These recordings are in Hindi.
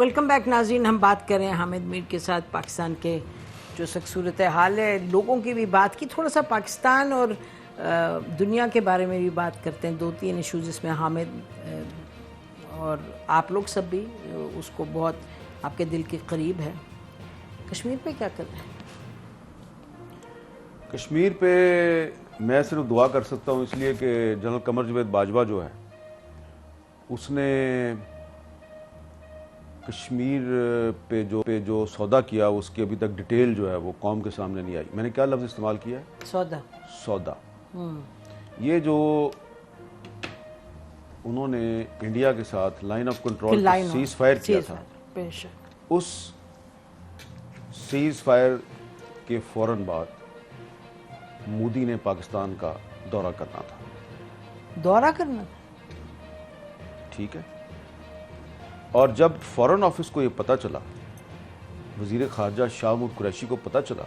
वेलकम बैक नाज़रीन। हम बात कर रहे हैं हामिद मीर के साथ पाकिस्तान के जो सूरत हाल है, लोगों की भी बात की, थोड़ा सा पाकिस्तान और दुनिया के बारे में भी बात करते हैं। 2-3 इशूज़ इसमें हामिद और आप लोग सब भी उसको बहुत आपके दिल के करीब है। कश्मीर पे क्या कर रहे हैं? कश्मीर पे मैं सिर्फ दुआ कर सकता हूँ, इसलिए कि जनरल कमर जावेद बाजवा जो है उसने कश्मीर पे जो सौदा किया उसकी अभी तक डिटेल जो है वो कौम के सामने नहीं आई। मैंने क्या लफ्ज़ इस्तेमाल किया है? सौदा। ये जो उन्होंने इंडिया के साथ line of control cease fire किया था, उस सीज फायर के फौरन बाद मोदी ने पाकिस्तान का दौरा करना था। ठीक है। और जब फॉरेन ऑफिस को ये पता चला, वजीर खारजा शाह महमूद कुरैशी को पता चला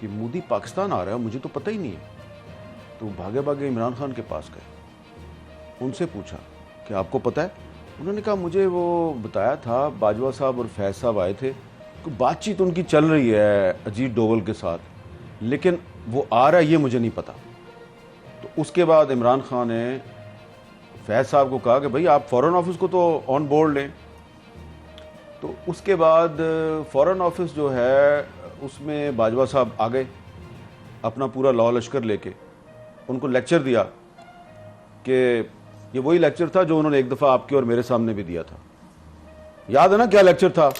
कि मोदी पाकिस्तान आ रहा है, मुझे तो पता ही नहीं है, तो भागे भागे इमरान खान के पास गए, उनसे पूछा कि आपको पता है? उन्होंने कहा मुझे वो बताया था, बाजवा साहब और फैज साहब आए थे, बातचीत उनकी चल रही है अजीत डोवल के साथ, लेकिन वो आ रहा है ये मुझे नहीं पता। तो उसके बाद इमरान खान ने फैज साहब को कहा कि भाई आप फॉरेन ऑफिस को तो ऑन बोर्ड लें। तो उसके बाद फॉरेन ऑफिस जो है उसमें बाजवा साहब आ गए अपना पूरा लॉ लश्कर लेके, उनको लेक्चर दिया कि ये वही लेक्चर था जो उन्होंने एक दफ़ा आपके और मेरे सामने भी दिया था। याद है ना क्या लेक्चर था?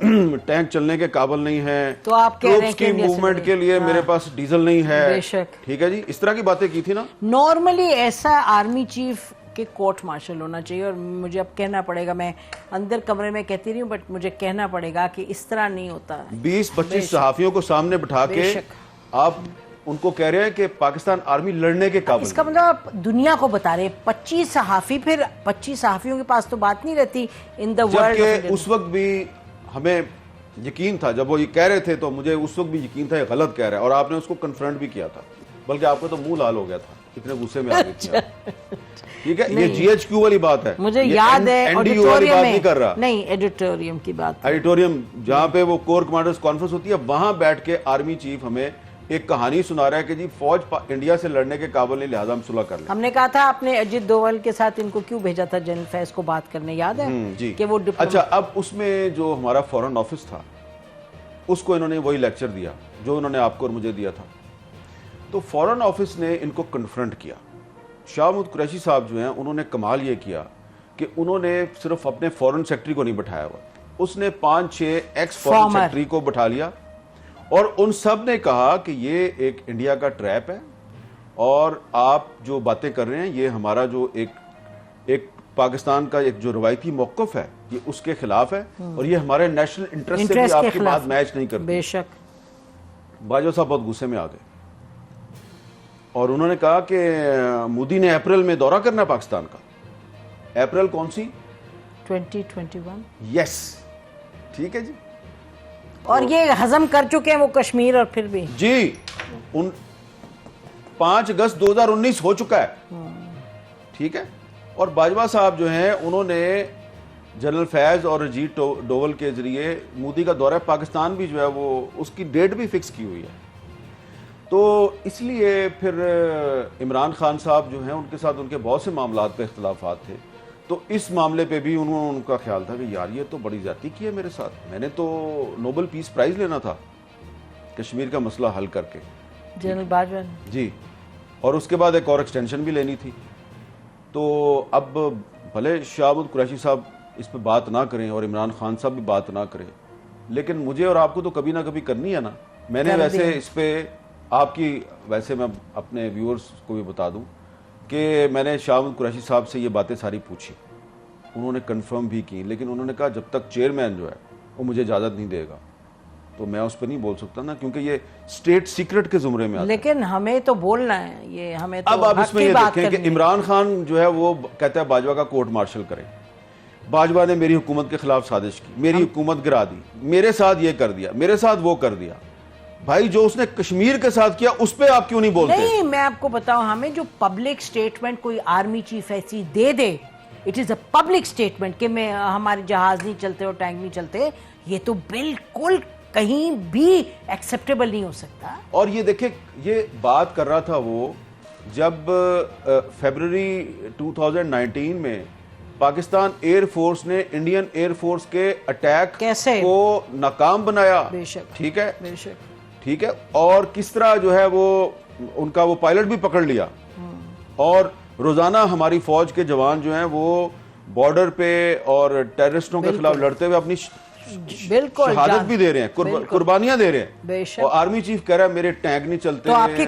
टैंक चलने के काबिल नहीं है, तो आप कह रहे हैं की मूवमेंट के लिए मेरे पास डीजल नहीं है। ठीक है जी, इस तरह की बातें की थी ना। नॉर्मली ऐसा आर्मी चीफ के कोर्ट मार्शल होना चाहिए, और मुझे अब कहना पड़ेगा, मैं अंदर कमरे में कहती रही हूँ बट मुझे कहना पड़ेगा कि इस तरह नहीं होता। 20-25 सहाफियों को सामने बिठा के आप उनको कह रहे हैं कि पाकिस्तान आर्मी लड़ने के काबिल। इसका मतलब आप दुनिया को बता रहे हैं 25 सहाफी, फिर 25 सहाफियों के पास तो बात नहीं रहती इन द वर्ल्ड। उस वक्त भी हमें यकीन था, जब वो ये कह रहे थे तो मुझे उस वक्त भी यकीन था ये गलत कह रहा है, और आपने उसको कन्फ्रंट भी किया था, बल्कि आपका तो मुंह लाल हो गया था, इतने गुस्से में आ गए थे। ठीक है, ये GHQ वाली बात है, मुझे याद है NDU वाली बात नहीं कर रहा, नहीं एडिटोरियम की बात, एडिटोरियम जहां पे वो कोर कमांडर्स कॉन्फ्रेंस होती है, वहां बैठ के आर्मी चीफ हमें एक कहानी सुना रहा है कि जी फौज इंडिया से लड़ने के काबिल नहीं, लिहाजा हम सुलह कर लें। हमने कहा था आपने अजीत डोवल के साथ इनको क्यों भेजा था जनरल फैज को बात करने, याद है जी कि वो अच्छा, अब उसमें जो हमारा फॉरेन ऑफिस था उसको इन्होंने वही लेक्चर दिया जो उन्होंने आपको और मुझे दिया था। तो फॉरेन ऑफिस ने इनको कन्फ्रंट किया। शाह महमूद कुरैशी साहब जो हैं उन्होंने कमाल ये किया कि उन्होंने सिर्फ अपने फॉरेन सेक्रेटरी को नहीं बैठाया हुआ, उसने 5-6 एक्स फॉरेन सेक्रेटरी को बैठा लिया, और उन सब ने कहा कि ये एक इंडिया का ट्रैप है, और आप जो बातें कर रहे हैं ये हमारा जो एक पाकिस्तान का एक जो रवायती मौक़िफ़ है ये उसके खिलाफ है, और ये हमारे नेशनल इंटरेस्ट से भी आपकी बात मैच नहीं करती। बेशक बाजवा साहब बहुत गुस्से में आ गए, और उन्होंने कहा कि मोदी ने अप्रैल में दौरा करना है पाकिस्तान का। अप्रैल कौन सी? 2021। यस, ठीक है जी। और ये हजम कर चुके हैं वो कश्मीर, और फिर भी जी 5 अगस्त 2019 हो चुका है। ठीक है, और बाजवा साहब जो हैं उन्होंने जनरल फैज और अजीत डोवल के जरिए मोदी का दौरा पाकिस्तान भी जो है वो उसकी डेट भी फिक्स की हुई है। तो इसलिए फिर इमरान खान साहब जो हैं उनके साथ उनके बहुत से मामलात पे इख्तलाफात थे, तो इस मामले पे भी उनका ख्याल था कि यार ये तो बड़ी ज्यादती की है मेरे साथ, मैंने तो नोबेल पीस प्राइज लेना था कश्मीर का मसला हल करके, जनरल बाजवा जी, और उसके बाद एक और एक्सटेंशन भी लेनी थी। तो अब भले शाह महमूद कुरैशी साहब इस पे बात ना करें और इमरान खान साहब भी बात ना करें, लेकिन मुझे और आपको तो कभी ना कभी करनी है ना। मैंने वैसे इस पे आपकी, वैसे मैं अपने व्यूअर्स को भी बता दूं कि मैंने शाह महमूद कुरैशी साहब से ये बातें सारी पूछी, उन्होंने कंफर्म भी की, लेकिन उन्होंने कहा जब तक चेयरमैन जो है वो मुझे इजाज़त नहीं देगा तो मैं उस पर नहीं बोल सकता ना, क्योंकि ये स्टेट सीक्रेट के जुमरे में आता है। लेकिन हमें तो बोलना है, ये हमें तो अब आप इसमें ये देखें कि इमरान खान जो है वो कहता है बाजवा का कोर्ट मार्शल करें, बाजवा ने मेरी हुकूमत के खिलाफ साजिश की, मेरी हुकूमत गिरा दी, मेरे साथ ये कर दिया, मेरे साथ वो कर दिया। भाई जो उसने कश्मीर के साथ किया उस पे आप क्यों नहीं बोलते? नहीं, मैं आपको बताऊं, हमें जो पब्लिक स्टेटमेंट कोई आर्मी चीफ ऐसी दे दे it is a public statement कि मैं हमारे जहाज़ नहीं चलते और टैंक नहीं चलते, ये तो बिल्कुल कहीं भी एक्सेप्टेबल नहीं हो सकता। और ये देखिए, ये बात कर रहा था वो जब फरवरी 2019 में पाकिस्तान एयर फोर्स ने इंडियन एयर फोर्स के अटैक कैसे को नाकाम बनाया। बेशक, ठीक है, बेशक, ठीक है। और किस तरह जो है वो उनका वो पायलट भी पकड़ लिया, और रोजाना हमारी फौज के जवान जो हैं वो बॉर्डर पे और टेररिस्टों के खिलाफ लड़ते हुए अपनी बिल्कुल शहादत भी दे रहे हैं, कुर्बानियां दे रहे हैं। बेशक। और आर्मी चीफ कह रहा है मेरे टैंक नहीं चलते तो आपकी